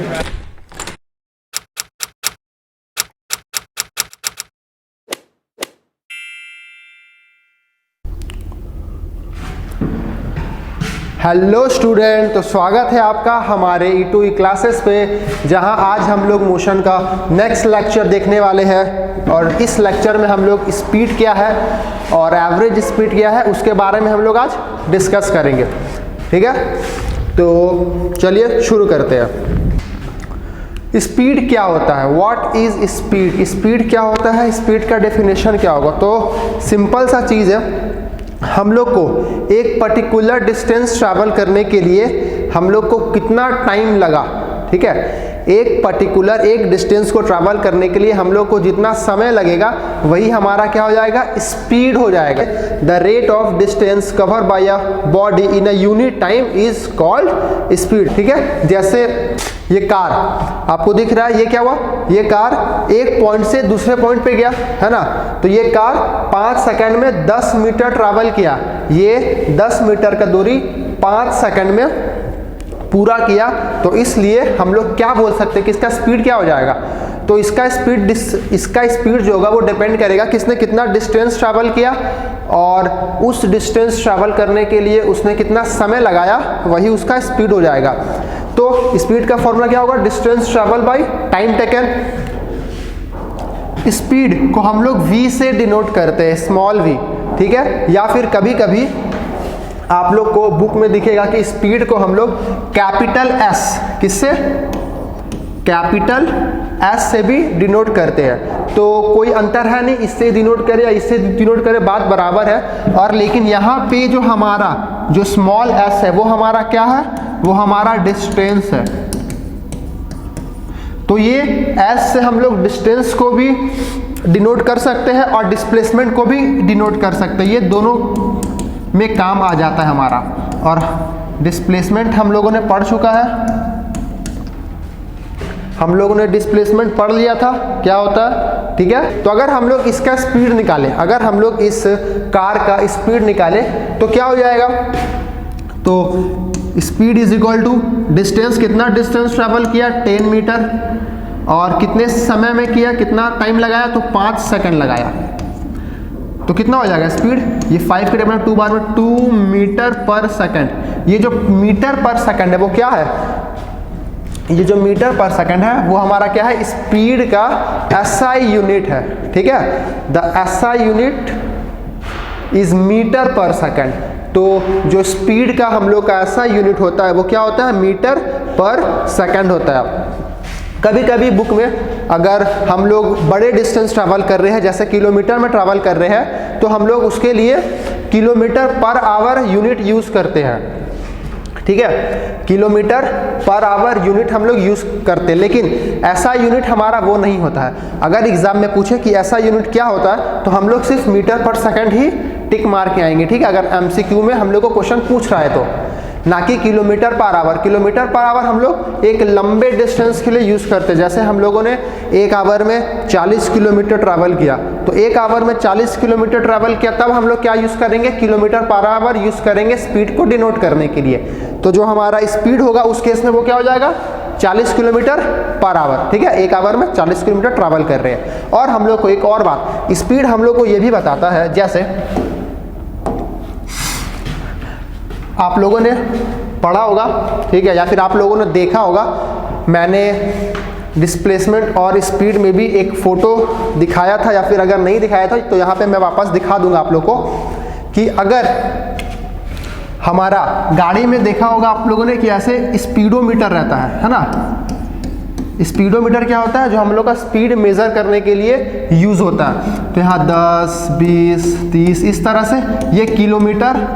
Hello student, तो स्वागत है आपका हमारे E2E क्लासेस पे, जहां आज हम लोग मोशन का नेक्स्ट लेक्चर देखने वाले हैं। और इस लेक्चर में हम लोग स्पीड क्या है और एवरेज स्पीड क्या है उसके बारे में हम लोग आज डिस्कस करेंगे। ठीक है, तो चलिए शुरू करते हैं। स्पीड क्या होता है? What is speed? स्पीड क्या होता है? स्पीड का डेफिनेशन क्या होगा? तो सिंपल सा चीज़ है, हम लोग को एक पर्टिकुलर डिस्टेंस ट्रैवल करने के लिए हम लोग को कितना टाइम लगा, ठीक है, एक डिस्टेंस को ट्रैवल करने के लिए हम लोग को जितना समय लगेगा वही हमारा क्या हो जाएगा? स्पीड हो जाएगा। The rate of distance cover by a body in a unit time is called speed. ठीक है, जैसे ये कार आपको दिख रहा है, ये क्या हुआ? ये कार एक पॉइंट से दूसरे पॉइंट पे गया है ना, तो ये कार 5 सेकंड में 10 मीटर ट्रैवल किया। ये 10 मीटर का दूरी 5 सेकंड में पूरा किया, तो इसलिए हम लोग क्या बोल सकते हैं कि इसका स्पीड क्या हो जाएगा? तो इसका स्पीड जो होगा वो डिपेंड करेगा किसने कितना डिस्टेंस ट्रैवल किया और उस डिस्टेंस ट्रैवल करने के लिए उसने कितना समय लगाया, वही उसका स्पीड हो जाएगा। तो स्पीड का फॉर्मूला क्या होगा? Distance travel by time taken. Speed को हम लोग v से डिनोट करते हैं, स्मॉल v, ठीक है, या फिर कभी कभी आप लोग को बुक में दिखेगा कि स्पीड को हम लोग कैपिटल S, किससे? कैपिटल S से भी डिनोट करते हैं। तो कोई अंतर है नहीं, इससे डिनोट करे या इससे डिनोट करे, बात बराबर है। और लेकिन यहाँ पे जो हमारा जो स्मॉल s है वो हमारा क्या है? वो हमारा डिस्टेंस है। तो ये s से हम लोग डिस्टेंस को भी डिनोट कर सकते हैं और डिस्प्लेसमेंट को भी डिनोट कर सकते हैं। ये दोनों में काम आ जाता है हमारा। और डिस्प्लेसमेंट हम लोगों ने पढ़ चुका है, हम लोगों ने डिस्प्लेसमेंट पढ़ लिया था क्या होता है, ठीक है। तो अगर हम लोग इसका स्पीड निकालें, अगर हम लोग इस कार का स्पीड निकालें तो क्या हो जाएगा? तो speed is equal to distance, कितना डिस्टेंस ट्रैवल किया? 10 मीटर, और कितने समय में किया, कितना टाइम लगाया? तो 5 सेकंड लगाया। तो कितना हो जाएगा स्पीड? ये 5 के टेबल 2 बार में 2 मीटर पर सेकंड। ये जो मीटर पर सेकंड है वो क्या है? ये जो मीटर पर सेकंड है वो हमारा क्या है? स्पीड का SI यूनिट है, ठीक है। The SI unit is metre per second. तो जो स्पीड का हम लोग का SI यूनिट होता है वो क्या होता है? मीटर पर सेकंड होता है। कभी कभी बुक में अगर हम लोग बड़े डिस्टेंस ट्रैवल कर रहे हैं, जैसे किलोमीटर में ट्रैवल कर रहे हैं, तो हम लोग उसके लिए kilometre per hour unit use करते हैं, ठीक है। किलोमीटर पर आवर यूनिट हम लोग यूज़ करते हैं, लेकिन ऐसा यूनिट हमारा वो नहीं होता है। अगर एग्जाम में पूछे कि ऐसा यूनिट क्या होता है तो हम लोग सिर्फ मीटर पर सेकंड ही टिक मार के आएंगे, ठीक है, अगर MCQ में हम लोग को क्वेश्चन पूछ रहा है तो, ना कि kilometre per hour. Kilometre per hour हम लोग एक लंबे डिस्टेंस के लिए यूज़ करते हैं। जैसे हम लोगों ने 1 आवर में 40 किलोमीटर ट्रैवल किया, तो 1 आवर में 40 किलोमीटर ट्रैवल किया, तब हम लोग क्या यूज़ करेंगे? किलोमीटर पर आवर यूज़ करेंगे स्पीड को डिनोट करने के लिए। तो जो हमारा स्पीड होगा उस केस में वो क्या हो जाएगा? 40 किलोमीटर पर आवर, ठीक है। 1 आवर में 40 किलोमीटर ट्रैवल कर रहे हैं। और हम लोग को एक और बात, स्पीड हम लोग को ये भी बताता है, जैसे आप लोगों ने पढ़ा होगा, ठीक है, या फिर आप लोगों ने देखा होगा, मैंने डिस्प्लेसमेंट और स्पीड में भी एक फ़ोटो दिखाया था, या फिर अगर नहीं दिखाया था तो यहाँ पे मैं वापस दिखा दूंगा आप लोग को, कि अगर हमारा गाड़ी में देखा होगा आप लोगों ने कि ऐसे स्पीडोमीटर रहता है ना। स्पीडोमीटर क्या होता है? जो हम लोग का स्पीड मेज़र करने के लिए यूज़ होता है। तो यहाँ 10, 20, 30 इस तरह से ये किलोमीटर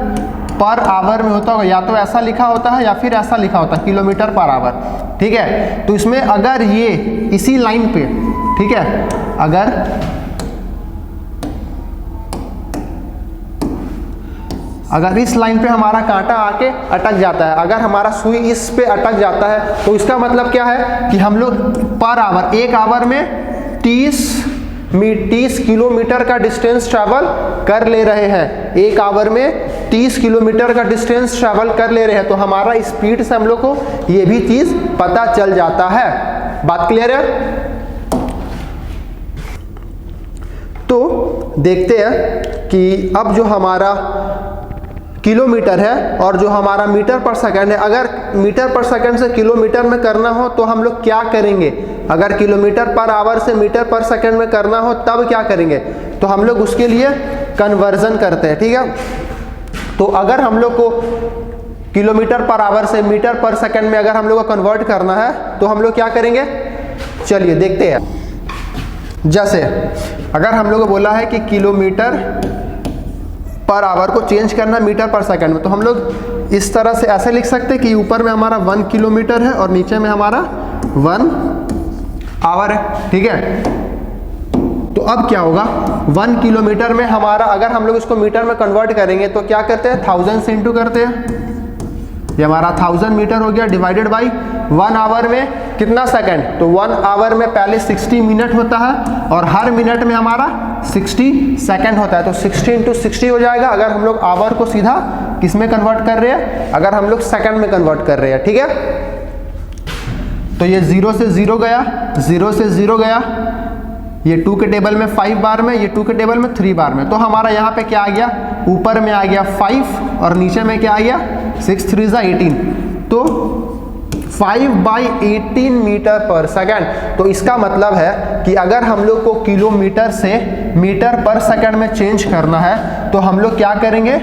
पर आवर में होता होगा, या तो ऐसा लिखा होता है या फिर ऐसा लिखा होता है, किलोमीटर पर आवर, ठीक है। तो इसमें अगर ये इसी लाइन पे, ठीक है, अगर इस लाइन पे हमारा कांटा आके अटक जाता है, अगर हमारा सुई इस पे अटक जाता है, तो इसका मतलब क्या है कि हम लोग पर आवर 1 आवर में 30 किलोमीटर का डिस्टेंस ट्रैवल कर ले रहे हैं। 1 आवर में 30 किलोमीटर का डिस्टेंस ट्रैवल कर ले रहे हैं, तो हमारा स्पीड से हम लोग को ये भी चीज पता चल जाता है। बात क्लियर है? तो देखते हैं कि अब जो हमारा किलोमीटर है और जो हमारा मीटर पर सेकंड है, अगर मीटर पर सेकंड से किलोमीटर में करना हो तो हम लोग क्या करेंगे? अगर किलोमीटर पर आवर से मीटर पर सेकंड में करना हो तब क्या करेंगे? तो हम लोग उसके लिए कन्वर्जन करते हैं, ठीक है। तो अगर हम लोग को किलोमीटर पर आवर से मीटर पर सेकंड में अगर हम लोग को कन्वर्ट करना है तो हम लोग क्या करेंगे? चलिए देखते हैं। जैसे अगर हम लोग को बोला है कि किलोमीटर पर आवर को चेंज करना मीटर पर सेकंड में, तो हम लोग इस तरह से ऐसे लिख सकते हैं कि ऊपर में हमारा 1 किलोमीटर है और नीचे में हमारा 1 आवर है, ठीक है। तो अब क्या होगा? 1 किलोमीटर में हमारा, अगर हम लोग इसको मीटर में कन्वर्ट करेंगे तो क्या करते हैं? 1000 से इंटू करते हैं, ये हमारा 1000 मीटर हो गया, डिवाइडेड बाई 1 आवर में कितना सेकंड? तो 1 आवर में पहले 60 मिनट होता है और हर मिनट में हमारा 60 सेकंड होता है, तो 60 इंटू 60 हो जाएगा। अगर हम लोग आवर को सीधा किस में कन्वर्ट कर रहे हैं? अगर हम लोग सेकंड में कन्वर्ट कर रहे हैं, ठीक है। तो ये 0 से 0 गया, 0 से 0 गया, ये 2 के टेबल में 5 बार में, ये 2 के टेबल में 3 बार में। तो हमारा यहाँ पे क्या आ गया? ऊपर में आ गया 5 और नीचे में क्या आ गया? 6 3 जा 18, तो 5/18 मीटर पर सेकंड। तो इसका मतलब है कि अगर हम लोग को किलोमीटर से मीटर पर सेकंड में चेंज करना है तो हम लोग क्या करेंगे?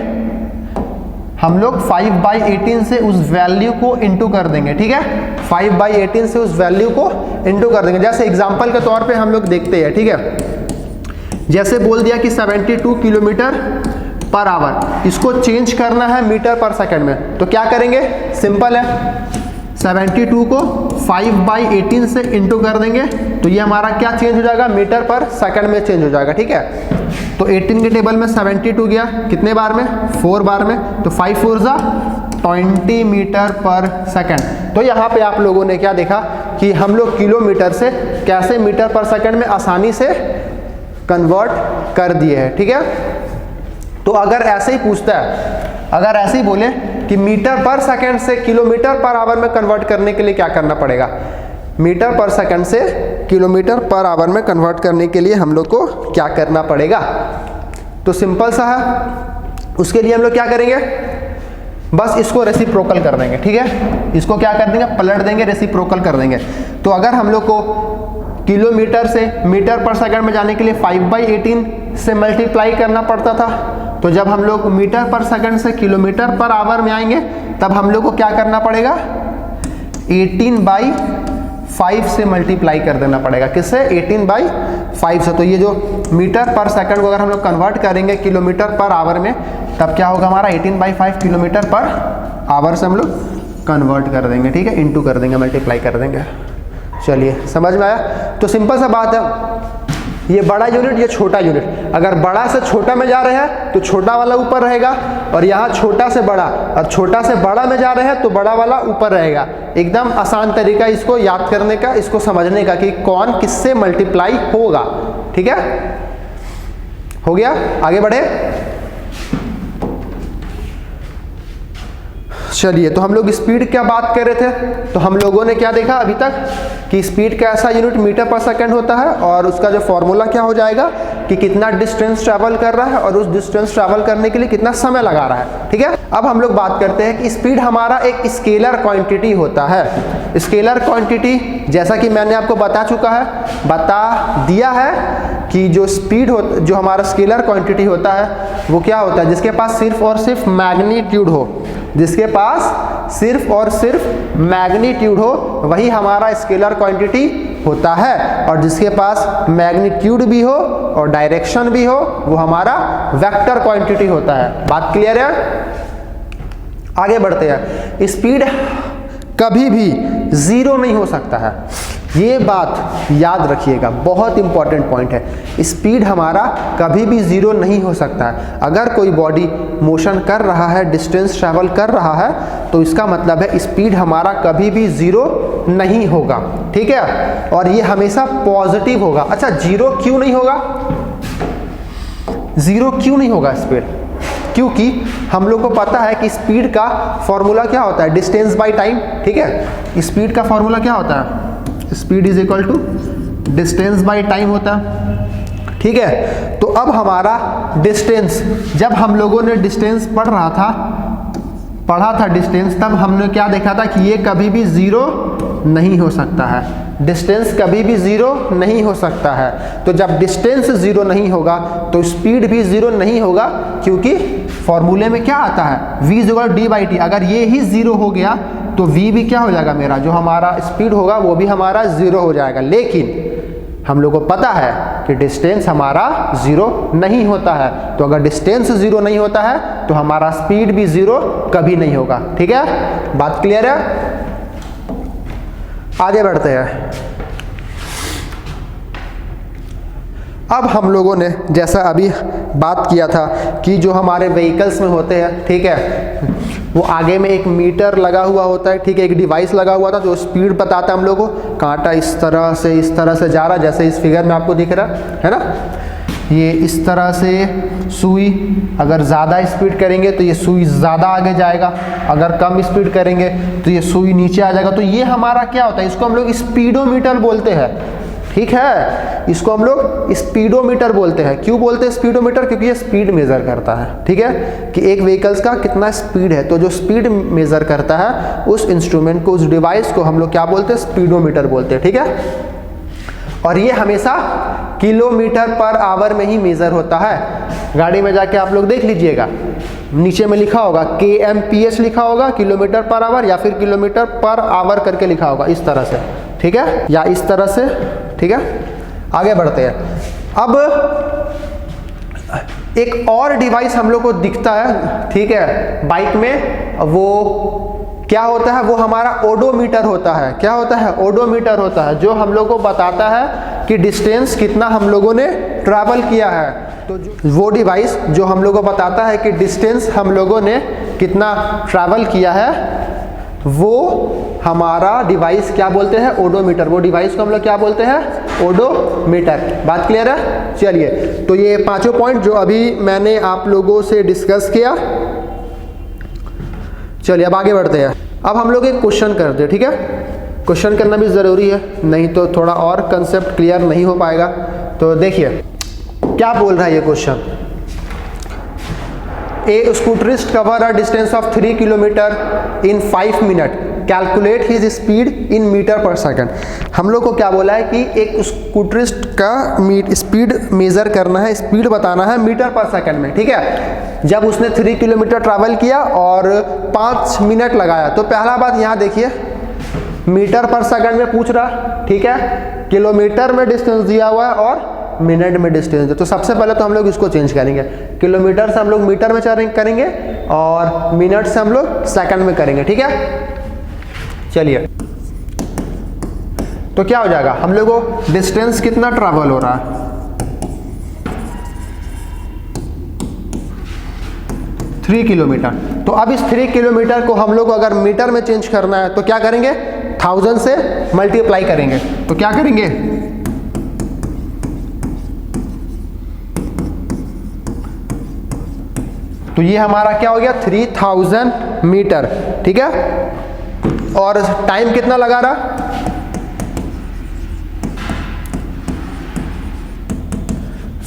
हम लोग 5/18 से उस वैल्यू को इंटू कर देंगे, ठीक है। 5/18 से उस वैल्यू को इंटू कर देंगे। जैसे एग्जांपल के तौर पे हम लोग देखते हैं, ठीक है। जैसे बोल दिया कि 72 किलोमीटर पर आवर, इसको चेंज करना है मीटर पर सेकंड में, तो क्या करेंगे? सिंपल है, 72 को 5/18 से इंटू कर देंगे, तो ये हमारा क्या चेंज हो जाएगा? मीटर पर सेकंड में चेंज हो जाएगा, ठीक है। तो 18 के टेबल में 72 गया, कितने बार में? 4 बार में, तो 5 4 जा 20 मीटर पर सेकंड। तो यहाँ पे आप लोगों ने क्या देखा कि हम लोग किलोमीटर से कैसे मीटर पर सेकंड में आसानी से कन्वर्ट कर दिए हैं, ठीक है। तो अगर ऐसे ही पूछता है, अगर ऐसे ही बोले कि मीटर पर सेकंड से किलोमीटर पर आवर में कन्वर्ट करने के लिए क्या करना पड़ेगा? मीटर पर सेकंड से किलोमीटर पर आवर में कन्वर्ट करने के लिए हम लोग को क्या करना पड़ेगा? तो सिंपल सा है, उसके लिए हम लोग क्या करेंगे? बस इसको रेसिप्रोकल कर देंगे, ठीक है। इसको क्या कर देंगे? पलट देंगे, रेसिप्रोकल कर देंगे। तो अगर हम लोग को किलोमीटर से मीटर पर सेकंड में जाने के लिए 5/18 से मल्टीप्लाई करना पड़ता था, तो जब हम लोग मीटर पर सेकंड से किलोमीटर पर आवर में आएंगे तब हम लोग को क्या करना पड़ेगा? 18/5 से मल्टीप्लाई कर देना पड़ेगा। किससे? 18/5 से। तो ये जो मीटर पर सेकंड को अगर हम लोग कन्वर्ट करेंगे किलोमीटर पर आवर में, तब क्या होगा हमारा? 18/5 किलोमीटर पर आवर से हम लोग कन्वर्ट कर देंगे, ठीक है, इंटू कर देंगे, मल्टीप्लाई कर देंगे। चलिए समझ में आया? तो सिंपल सा बात है, ये बड़ा यूनिट, ये छोटा यूनिट। अगर बड़ा से छोटा में जा रहे हैं तो छोटा वाला ऊपर रहेगा, और यहाँ छोटा से बड़ा और छोटा से बड़ा में जा रहे हैं तो बड़ा वाला ऊपर रहेगा। एकदम आसान तरीका इसको याद करने का, इसको समझने का कि कौन किससे मल्टीप्लाई होगा, ठीक है। हो गया? आगे बढ़े। चलिए, तो हम लोग स्पीड क्या बात कर रहे थे? तो हम लोगों ने क्या देखा अभी तक कि स्पीड का ऐसा यूनिट मीटर पर सेकंड होता है, और उसका जो फॉर्मूला क्या हो जाएगा कि कितना डिस्टेंस ट्रैवल कर रहा है और उस डिस्टेंस ट्रैवल करने के लिए कितना समय लगा रहा है, ठीक है। अब हम लोग बात करते हैं कि स्पीड हमारा एक स्केलर क्वांटिटी होता है। स्केलर क्वांटिटी जैसा कि मैंने आपको बता चुका है, बता दिया है कि जो स्पीड हो, जो हमारा स्केलर क्वांटिटी होता है वो क्या होता है? जिसके पास सिर्फ और सिर्फ मैग्नीट्यूड हो, जिसके पास सिर्फ और सिर्फ मैग्नीट्यूड हो, वही हमारा स्केलर क्वांटिटी होता है। और जिसके पास मैग्नीट्यूड भी हो और डायरेक्शन भी हो, वो हमारा वेक्टर क्वांटिटी होता है। बात क्लियर है? आगे बढ़ते हैं। स्पीड कभी भी जीरो नहीं हो सकता है, ये बात याद रखिएगा, बहुत इंपॉर्टेंट पॉइंट है। स्पीड हमारा कभी भी जीरो नहीं हो सकता है। अगर कोई बॉडी मोशन कर रहा है, डिस्टेंस ट्रैवल कर रहा है, तो इसका मतलब है स्पीड हमारा कभी भी जीरो नहीं होगा, ठीक है। और ये हमेशा पॉजिटिव होगा। अच्छा, जीरो क्यों नहीं होगा? जीरो क्यों नहीं होगा स्पीड? क्योंकि हम लोग को पता है कि स्पीड का फॉर्मूला क्या होता है, डिस्टेंस बाय टाइम। ठीक है, स्पीड का फॉर्मूला क्या होता है, speed is equal to distance by time होता है। ठीक है, तो अब हमारा डिस्टेंस, जब हम लोगों ने डिस्टेंस पढ़ा था डिस्टेंस, तब हमने क्या देखा था कि ये कभी भी जीरो नहीं हो सकता है, डिस्टेंस कभी भी जीरो नहीं हो सकता है। तो जब डिस्टेंस जीरो नहीं होगा तो स्पीड भी जीरो नहीं होगा, क्योंकि फॉर्मूले में क्या आता है, v equal D by T. अगर ये ही जीरो हो गया तो v भी क्या हो जाएगा, मेरा जो हमारा स्पीड होगा वो भी हमारा जीरो हो जाएगा। लेकिन हम लोग को पता है कि डिस्टेंस हमारा जीरो नहीं होता है, तो अगर डिस्टेंस जीरो नहीं होता है तो हमारा स्पीड भी जीरो कभी नहीं होगा। ठीक है, बात क्लियर है? आगे बढ़ते हैं। अब हम लोगों ने जैसा अभी बात किया था कि जो हमारे व्हीकल्स में होते हैं, ठीक है, वो आगे में एक मीटर लगा हुआ होता है। ठीक है, एक डिवाइस लगा हुआ था जो स्पीड बताता है हम लोग को। कांटा इस तरह से जा रहा है, जैसे इस फिगर में आपको दिख रहा है ना, ये इस तरह से सुई, अगर ज़्यादा स्पीड करेंगे तो ये सुई ज़्यादा आगे जाएगा, अगर कम स्पीड करेंगे तो ये सुई नीचे आ जाएगा। तो ये हमारा क्या होता है, इसको हम लोग स्पीडोमीटर बोलते हैं। ठीक है, इसको हम लोग स्पीडोमीटर बोलते हैं। क्यों बोलते हैं स्पीडोमीटर, क्योंकि ये स्पीड मेज़र करता है। ठीक है, कि एक व्हीकल्स का कितना स्पीड है, तो जो स्पीड मेज़र करता है उस इंस्ट्रूमेंट को, उस डिवाइस को हम लोग क्या बोलते हैं, स्पीडोमीटर बोलते हैं। ठीक है, और ये हमेशा किलोमीटर पर आवर में ही मेज़र होता है। गाड़ी में जाके आप लोग देख लीजिएगा, नीचे में लिखा होगा kmph लिखा होगा, किलोमीटर पर आवर, या फिर किलोमीटर पर आवर करके लिखा होगा इस तरह से। ठीक है, या इस तरह से। ठीक है, आगे बढ़ते हैं। अब एक और डिवाइस हम लोग को दिखता है, ठीक है, बाइक में, वो क्या होता है, वो हमारा ओडोमीटर होता है। क्या होता है, ओडोमीटर होता है, जो हम लोग को बताता है कि डिस्टेंस कितना हम लोगों ने ट्रैवल किया है। तो वो डिवाइस जो हम लोग को बताता है कि डिस्टेंस हम लोगों ने कितना ट्रैवल किया है, वो हमारा डिवाइस क्या बोलते हैं, ओडोमीटर। वो डिवाइस को हम लोग क्या बोलते हैं, ओडोमीटर। बात क्लियर है? चलिए, तो ये पांचों पॉइंट जो अभी मैंने आप लोगों से डिस्कस किया, चलिए अब आगे बढ़ते हैं। अब हम लोग एक क्वेश्चन करते हैं। ठीक है, क्वेश्चन करना भी ज़रूरी है, नहीं तो थोड़ा और कंसेप्ट क्लियर नहीं हो पाएगा। तो देखिए क्या बोल रहा है ये question. A scooterist cover a distance of 3 kilometre in 5 minute, calculate his speed in metre per second. हम लोग को क्या बोला है कि एक स्कूटरिस्ट का स्पीड मेज़र करना है, स्पीड बताना है मीटर पर सेकंड में। ठीक है, जब उसने 3 किलोमीटर ट्रैवल किया और 5 मिनट लगाया, तो पहला बात यहाँ देखिए, मीटर पर सेकंड में पूछ रहा। ठीक है, किलोमीटर में डिस्टेंस दिया हुआ है और मिनट में डिस्टेंस है। तो सबसे पहले तो हम लोग इसको चेंज करेंगे, किलोमीटर से हम लोग मीटर में करेंगे और मिनट से हम लोग सेकंड में करेंगे। ठीक है, चलिए, तो क्या हो जाएगा, हम लोग को डिस्टेंस कितना ट्रैवल हो रहा है, 3 किलोमीटर। तो अब इस 3 किलोमीटर को हम लोग को अगर मीटर में चेंज करना है तो क्या करेंगे, 1000 से मल्टीप्लाई करेंगे। तो क्या करेंगे, तो ये हमारा क्या हो गया, 3000 मीटर। ठीक है, और टाइम कितना लगा रहा,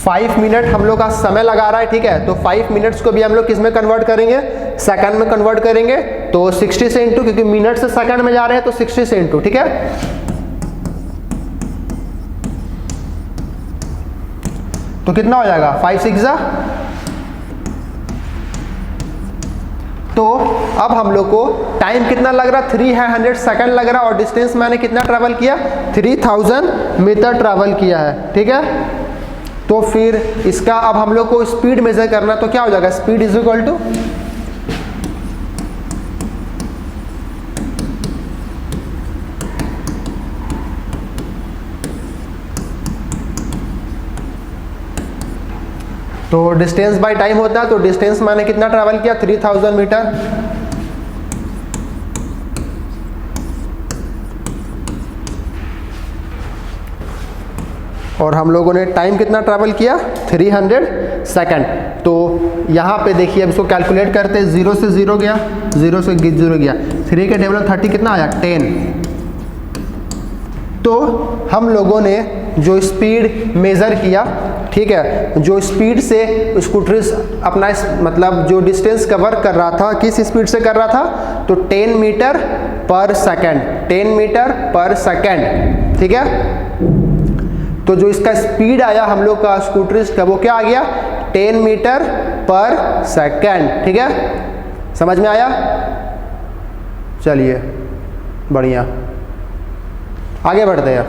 5 मिनट हम लोग का समय लगा रहा है। ठीक है, तो 5 मिनट्स को भी हम लोग किस में कन्वर्ट करेंगे, सेकंड में कन्वर्ट करेंगे। तो 60 से इंटू, क्योंकि मिनट से सेकंड में जा रहे हैं, तो 60 से इंटू। ठीक है, तो कितना हो जाएगा, 5 6 जा। तो अब हम लोग को टाइम कितना लग रहा, 300 सेकंड लग रहा, और डिस्टेंस मैंने कितना ट्रैवल किया, 3000 मीटर ट्रैवल किया है। ठीक है, तो फिर इसका अब हम लोग को स्पीड मेजर करना, तो क्या हो जाएगा, स्पीड इज इक्वल टू तो डिस्टेंस बाय टाइम होता है। तो डिस्टेंस मैंने कितना ट्रैवल किया, 3000 मीटर। और हम लोगों ने टाइम कितना ट्रैवल किया, 300 सेकंड। तो यहाँ पे देखिए अब इसको कैलकुलेट करते हैं, 0 से 0 गया, 0 से 0 गया, 3 के टेबल में 30 कितना आया 10। तो हम लोगों ने जो स्पीड मेज़र किया, ठीक है, जो स्पीड से स्कूटर अपना मतलब जो डिस्टेंस कवर कर रहा था, किस स्पीड से कर रहा था, तो 10 मीटर पर सेकेंड, 10 मीटर पर सेकेंड, ठीक है। तो जो इसका स्पीड आया हम लोग का स्कूटरिस्ट का वो क्या आ गया 10 मीटर पर सेकेंड, ठीक है, समझ में आया। चलिए बढ़िया, आगे बढ़ते हैं।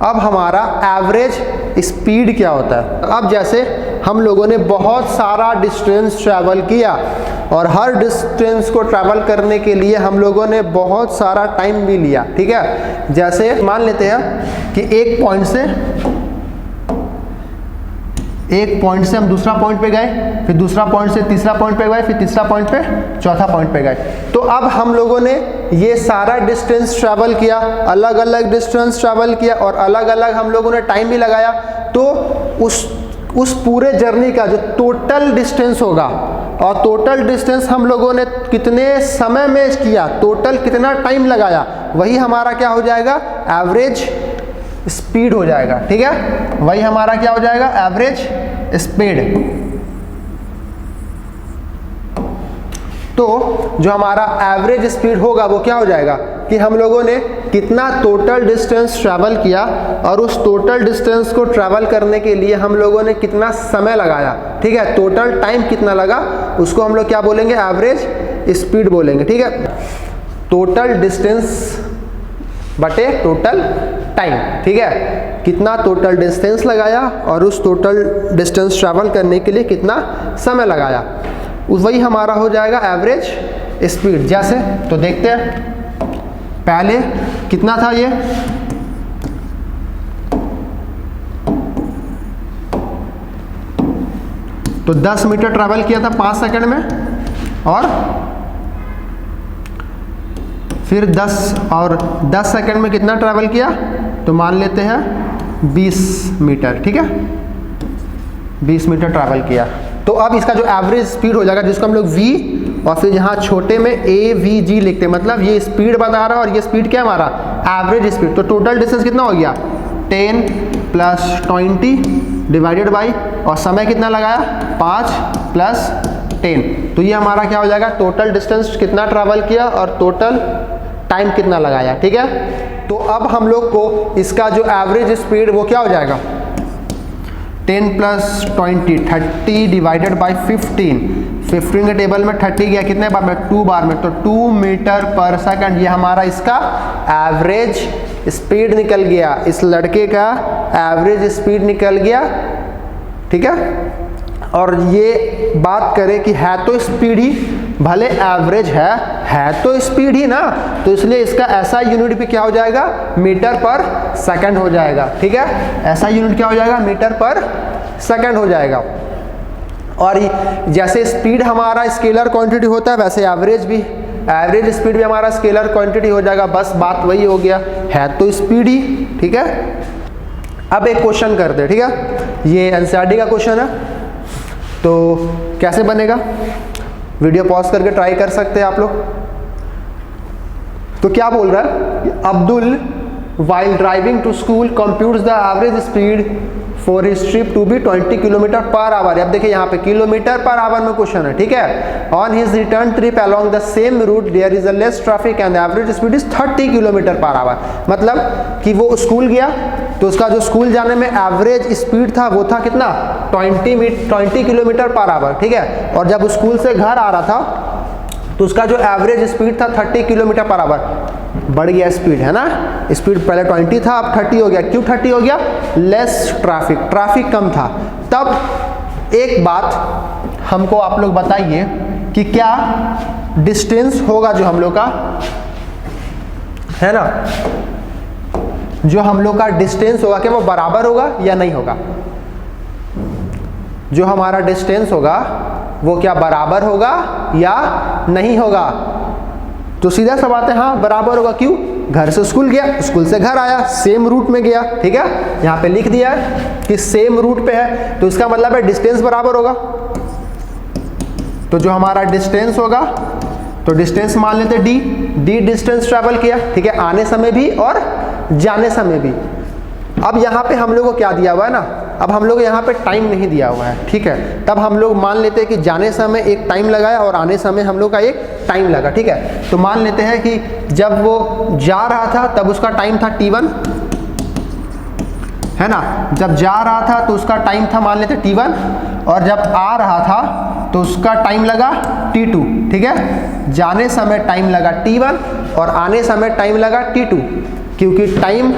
अब हमारा एवरेज स्पीड क्या होता है। अब जैसे हम लोगों ने बहुत सारा डिस्टेंस ट्रैवल किया और हर डिस्टेंस को ट्रैवल करने के लिए हम लोगों ने बहुत सारा टाइम भी लिया, ठीक है। जैसे मान लेते हैं कि एक पॉइंट से हम दूसरा पॉइंट पे गए, फिर दूसरा पॉइंट से तीसरा पॉइंट पे गए, फिर तीसरा पॉइंट पे चौथा पॉइंट पे गए। तो अब हम लोगों ने ये सारा डिस्टेंस ट्रैवल किया, अलग अलग डिस्टेंस ट्रैवल किया और अलग अलग हम लोगों ने टाइम भी लगाया। तो उस पूरे जर्नी का जो टोटल डिस्टेंस होगा, और टोटल डिस्टेंस हम लोगों ने कितने समय में किया, टोटल कितना टाइम लगाया, वही हमारा क्या हो जाएगा एवरेज स्पीड हो जाएगा, ठीक है। वही हमारा क्या हो जाएगा एवरेज स्पीड। तो जो हमारा एवरेज स्पीड होगा वो क्या हो जाएगा कि हम लोगों ने कितना टोटल डिस्टेंस ट्रैवल किया और उस टोटल डिस्टेंस को ट्रैवल करने के लिए हम लोगों ने कितना समय लगाया, ठीक है, टोटल टाइम कितना लगा, उसको हम लोग क्या बोलेंगे एवरेज स्पीड बोलेंगे, ठीक है। टोटल डिस्टेंस बटे टोटल टाइम, ठीक है, कितना टोटल डिस्टेंस लगाया और उस टोटल डिस्टेंस ट्रैवल करने के लिए कितना समय लगाया, वही हमारा हो जाएगा एवरेज स्पीड। जैसे तो देखते हैं, पहले कितना था ये, तो 10 मीटर ट्रैवल किया था 5 सेकंड में, और फिर 10 सेकंड में कितना ट्रैवल किया, तो मान लेते हैं 20 मीटर, ठीक है, 20 मीटर ट्रैवल किया। तो अब इसका जो एवरेज स्पीड हो जाएगा, जिसको हम लोग v और फिर यहाँ छोटे में AVG लिखते हैं, मतलब ये स्पीड बता रहा है और ये स्पीड क्या हमारा एवरेज स्पीड। तो टोटल डिस्टेंस कितना हो गया 10 + 20 डिवाइडेड बाई, और समय कितना लगाया 5 + 10। तो ये हमारा क्या हो जाएगा टोटल डिस्टेंस कितना ट्रैवल किया और टोटल टाइम कितना लगाया, ठीक है। तो अब हम लोग को इसका जो एवरेज स्पीड वो क्या हो जाएगा 10 + 20 30 डिवाइडेड बाई 15 के टेबल में 30 गया कितने बार में 2 बार में, तो 2 मीटर पर सेकंड, ये हमारा इसका एवरेज स्पीड निकल गया, इस लड़के का एवरेज स्पीड निकल गया, ठीक है। और ये बात करें कि है तो स्पीड ही, भले एवरेज है तो स्पीड ही ना, तो इसलिए इसका ऐसा यूनिट भी क्या हो जाएगा मीटर पर सेकंड हो जाएगा, ठीक है। ऐसा यूनिट क्या हो जाएगा मीटर पर सेकंड हो जाएगा। और जैसे स्पीड हमारा स्केलर क्वांटिटी होता है, वैसे एवरेज स्पीड भी हमारा स्केलर क्वांटिटी हो जाएगा, बस बात वही हो गया, है तो स्पीड ही, ठीक है। अब एक क्वेश्चन करते हैं, ठीक है, ये एनसीईआरटी का क्वेश्चन है। तो कैसे बनेगा, वीडियो पॉज करके ट्राई कर सकते हैं आप लोग। तो क्या बोल रहा है, Abdul while driving to school computes the average speed for his trip to be 20 km/h। अब देखिए यहाँ पे km/h में क्वेश्चन है, ठीक है। On his return trip along the same route there is a less traffic and the average speed is 30 km/h। मतलब कि वो स्कूल गया तो उसका जो स्कूल जाने में एवरेज स्पीड था वो था कितना 20 km/h, ठीक है। और जब स्कूल से घर आ रहा था तो उसका जो एवरेज स्पीड था 30 km/h। बढ़ गया स्पीड, है ना, स्पीड पहले 20 था अब 30 हो गया। क्यों 30 हो गया, लेस ट्रैफिक कम था। तब एक बात हमको आप लोग बताइए कि क्या डिस्टेंस होगा जो हम लोग का है ना, जो हम लोग का डिस्टेंस होगा क्या वो बराबर होगा या नहीं होगा, जो हमारा डिस्टेंस होगा वो क्या बराबर होगा या नहीं होगा। तो सीधा सा बात है हाँ बराबर होगा। क्यों, घर से स्कूल गया, स्कूल से घर आया, सेम रूट में गया, ठीक है। यहाँ पे लिख दिया कि सेम रूट पे है, तो इसका मतलब है डिस्टेंस बराबर होगा। तो जो हमारा डिस्टेंस होगा, तो डिस्टेंस मान लेते डी डिस्टेंस ट्रैवल किया, ठीक है, आने समय भी और जाने समय भी। अब यहाँ पे हम लोग को क्या दिया हुआ है ना, अब हम लोग यहाँ पे टाइम नहीं दिया हुआ है, ठीक है। तब हम लोग मान लेते हैं कि जाने समय एक टाइम लगाया और आने समय हम लोग का एक टाइम लगा, ठीक है। तो मान लेते हैं कि जब वो जा रहा था तब उसका टाइम था T1, है ना। जब जा रहा था तो उसका टाइम था मान लेते T1, और जब आ रहा था तो उसका टाइम लगा T2, ठीक है। जाने समय टाइम लगा T1 और आने समय टाइम लगा T2, क्योंकि टाइम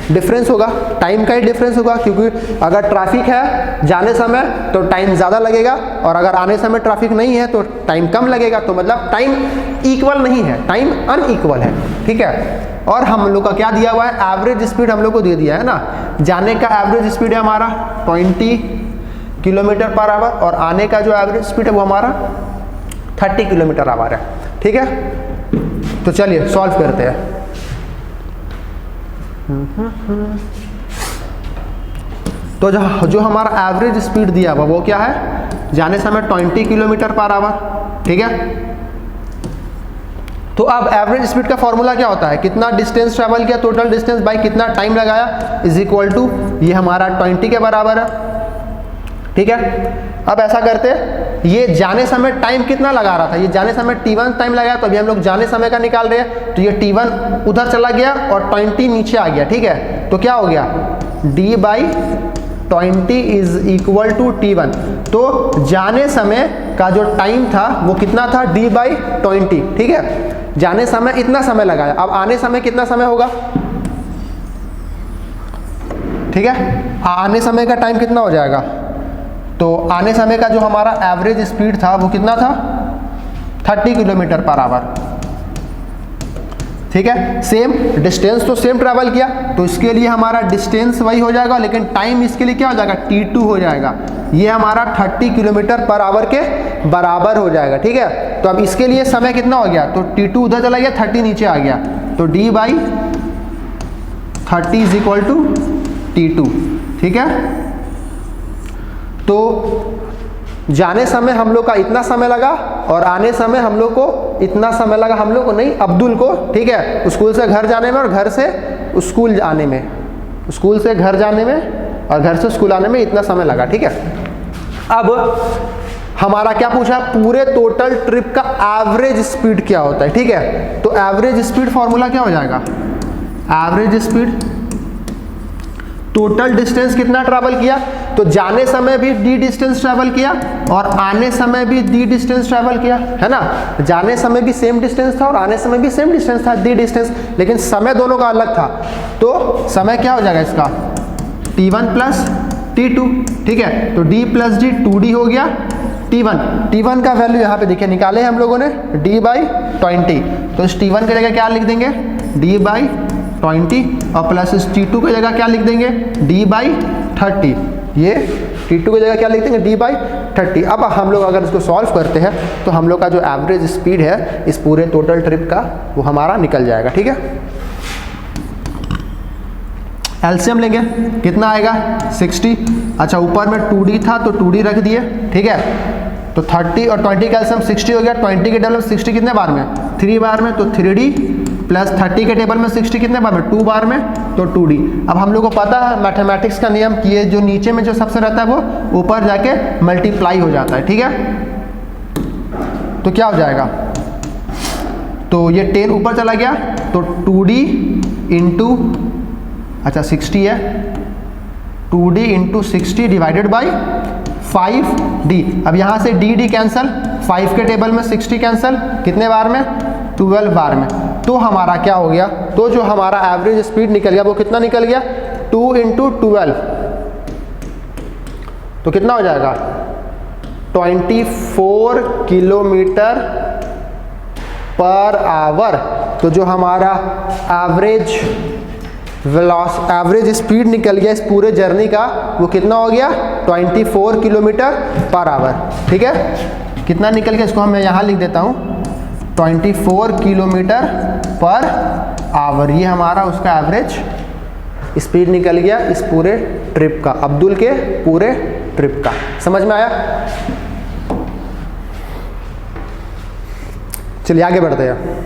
डिफरेंस होगा, टाइम का ही डिफरेंस होगा, क्योंकि अगर ट्रैफिक है जाने समय तो टाइम ज़्यादा लगेगा, और अगर आने समय ट्रैफिक नहीं है तो टाइम कम लगेगा। तो मतलब टाइम इक्वल नहीं है, टाइम अनइक्वल है, ठीक है। और हम लोग का क्या दिया हुआ है, एवरेज स्पीड हम लोग को दे दिया है ना। जाने का एवरेज स्पीड है हमारा 20 किलोमीटर पर आवर, और आने का जो एवरेज स्पीड है वो हमारा 30 किलोमीटर आवर है, ठीक है। तो चलिए सॉल्व करते हैं। तो जो हमारा एवरेज स्पीड दिया हुआ वो क्या है, जाने समय 20 किलोमीटर पर आवर, ठीक है। तो अब एवरेज स्पीड का फॉर्मूला क्या होता है, कितना डिस्टेंस ट्रैवल किया, टोटल डिस्टेंस बाई कितना टाइम लगाया, इज इक्वल टू ये हमारा 20 के बराबर है, ठीक है। अब ऐसा करते, ये जाने समय टाइम कितना लगा रहा था, ये जाने समय T1 टाइम लगाया, तो अभी हम लोग जाने समय का निकाल रहे हैं। तो ये T1 उधर चला गया और 20 नीचे आ गया, ठीक है। तो क्या हो गया, D/20 is equal to T1। तो जाने समय का जो टाइम था वो कितना था, D/20, ठीक है। जाने समय इतना समय लगाया, अब आने समय कितना समय होगा, ठीक है। आने समय का टाइम कितना हो जाएगा, तो आने समय का जो हमारा एवरेज स्पीड था वो कितना था, 30 किलोमीटर पर आवर, ठीक है। सेम डिस्टेंस तो सेम ट्रैवल किया, तो इसके लिए हमारा डिस्टेंस वही हो जाएगा, लेकिन टाइम इसके लिए क्या हो जाएगा, T2 हो जाएगा। ये हमारा 30 किलोमीटर पर आवर के बराबर हो जाएगा, ठीक है। तो अब इसके लिए समय कितना हो गया, तो T2 उधर चला गया, 30 नीचे आ गया, तो D/30 is equal to T2, ठीक है। तो जाने समय हम लोग का इतना समय लगा और आने समय हम लोग को इतना समय लगा, हम लोग को नहीं, अब्दुल को, ठीक है, स्कूल से घर जाने में और घर से स्कूल आने में, स्कूल से घर जाने में और घर से स्कूल आने में इतना समय लगा, ठीक है। अब हमारा क्या पूछा, पूरे टोटल ट्रिप का एवरेज स्पीड क्या होता है, ठीक है। तो एवरेज स्पीड फॉर्मूला क्या हो जाएगा, एवरेज स्पीड टोटल डिस्टेंस कितना ट्रैवल किया, तो जाने समय भी d डिस्टेंस ट्रैवल किया और आने समय भी d डिस्टेंस ट्रैवल किया, है ना। जाने समय भी सेम डिस्टेंस था और आने समय भी सेम डिस्टेंस था, d डिस्टेंस, लेकिन समय दोनों का अलग था। तो समय क्या हो जाएगा इसका, T1 प्लस T2, ठीक है। तो d प्लस d 2d हो गया, T1 का वैल्यू यहाँ पे देखिए निकाले हम लोगों ने, D/20। तो इस T1 की जगह क्या लिख देंगे, D/20, और प्लस इस T2 की जगह क्या लिख देंगे, D/30। ये T2 की जगह क्या लिख देंगे, D/30। अब हम लोग अगर इसको सॉल्व करते हैं तो हम लोग का जो एवरेज स्पीड है इस पूरे टोटल ट्रिप का वो हमारा निकल जाएगा, ठीक है। एलसीएम लेंगे, कितना आएगा 60। अच्छा, ऊपर में 2D था तो 2D रख दिए, ठीक है। तो 30 और 20 का एलसीएम 60 हो गया। 20 के टेबल में 60 कितने बार में, 3 बार में, तो 3D प्लस 30 के टेबल में 60 कितने बार में, 2 बार में, तो 2D। अब हम लोग को पता है मैथमेटिक्स का नियम कि ये जो नीचे में जो सबसे रहता है वो ऊपर जाके मल्टीप्लाई हो जाता है, ठीक है। तो क्या हो जाएगा, तो ये 10 ऊपर चला गया, तो 2D इंटू, अच्छा 60 है, 2D into 60 divided by 5D। अब यहाँ से D कैंसल, 5 के टेबल में 60 कैंसल, कितने बार में, 12 बार में। तो हमारा क्या हो गया, तो जो हमारा एवरेज स्पीड निकल गया वो कितना निकल गया, 2 इंटू 12, तो कितना हो जाएगा 24 किलोमीटर पर आवर। तो जो हमारा एवरेज स्पीड निकल गया इस पूरे जर्नी का वो कितना हो गया, 24 किलोमीटर पर आवर, ठीक है। कितना निकल गया, इसको मैं यहाँ लिख देता हूँ, 24 किलोमीटर पर आवर, ये हमारा उसका एवरेज स्पीड निकल गया इस पूरे ट्रिप का, अब्दुल के पूरे ट्रिप का। समझ में आया? चलिए आगे बढ़ते हैं।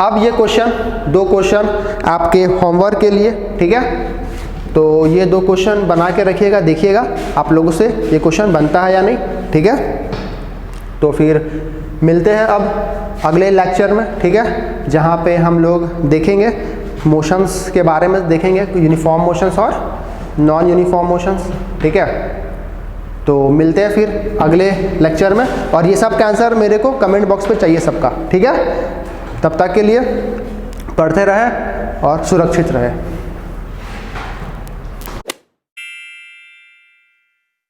अब ये क्वेश्चन, 2 क्वेश्चन आपके होमवर्क के लिए, ठीक है? तो ये 2 क्वेश्चन बना के रखिएगा, देखिएगा आप लोगों से ये क्वेश्चन बनता है या नहीं, ठीक है? तो फिर मिलते हैं अब अगले लेक्चर में, ठीक है? जहाँ पे हम लोग देखेंगे मोशंस के बारे में, देखेंगे यूनिफॉर्म मोशंस और नॉन यूनिफॉर्म मोशंस, ठीक है? तो मिलते हैं फिर अगले लेक्चर में, और ये सब का आंसर मेरे को कमेंट बॉक्स पे चाहिए सबका, ठीक है? तब तक के लिए पढ़ते रहें और सुरक्षित रहें।